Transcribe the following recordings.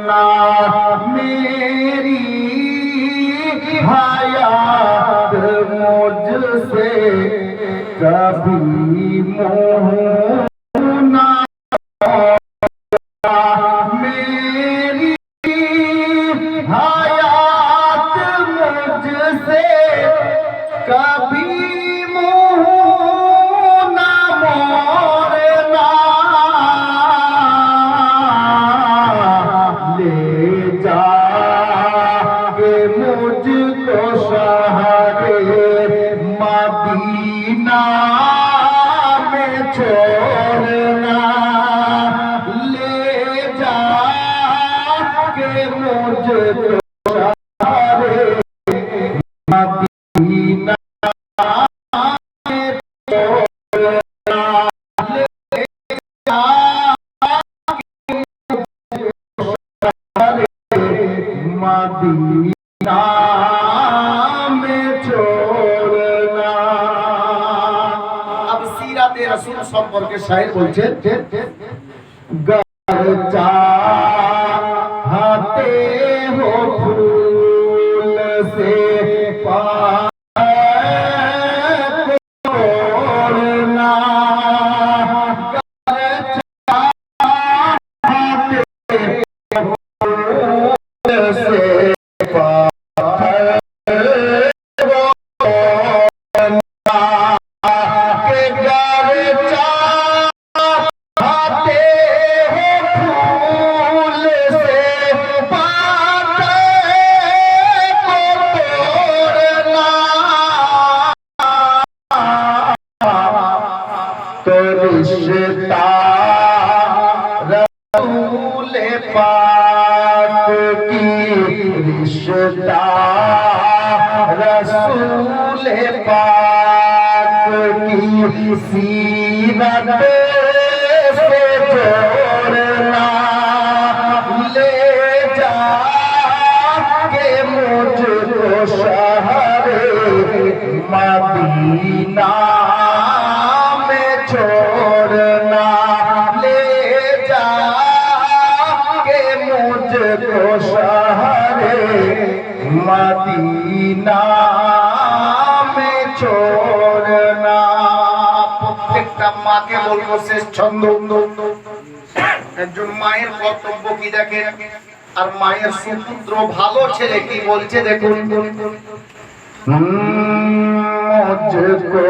छोड़ना मेरी हयात मुझसे कभी मोह ना मेरी हयात मुझसे कभी मोह ना मोड़ना ले जा के मुझको शहरे मदीना में छोड़ना ले जा के मुझको शहरे मदीना में छोड़ना ले जा मदीना में छोड़ना। अब सीराते रसूल সম্পর্কে শায়ের বলছেন गर चाहते हो फूल से तोड़ना गर चाहते हो फूल से रिश्ता रसूल पाक की रिश्ता रसूल पाक की सीरत से जोड़ना ले जा के मुझको शहरे मदीना छोड़ना ले जा के मुझको शहरे मदीना में छोड़ना। প্রত্যেকটা মাকে বলবো শেষ ছন্দ একজন মায়ের কর্তব্য কি দেখেন আর মায়ের সুপুত্র ভালো ছেলে কি বলছে দেখুন मुझको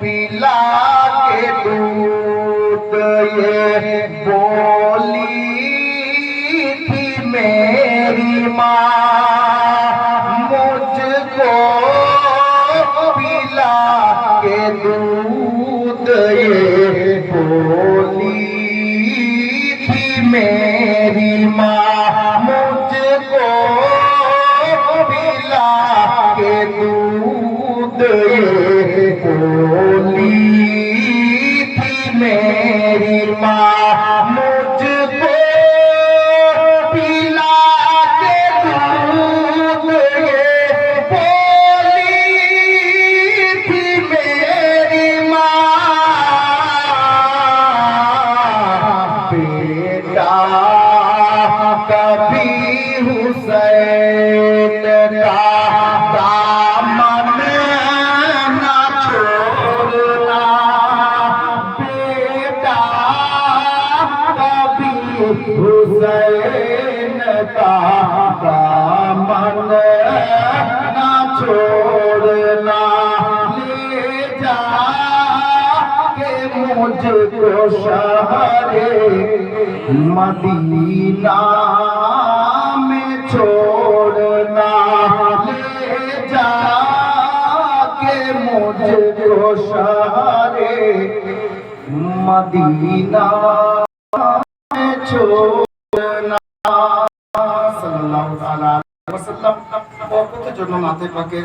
पिला के दूध ये बोली थी मेरी माँ मुझको पिला के दूध ये बोली थी मेरी माँ मुझको पिला के दूध ये बोली थी मेरी माँ मुझको पिला के दूध ये बोली थी मेरी माँ बेटा कभी हुसैन का हुसैन का दामन ना छोड़ना ले जा के मुझको शहरे मदीना में छोड़ना ले जा के मुझको शहरे मदीना छोड़ना। সাল্লাল্লাহু আলাইহি ওয়াসাল্লাম বরকতের জন্য নাতে পাকে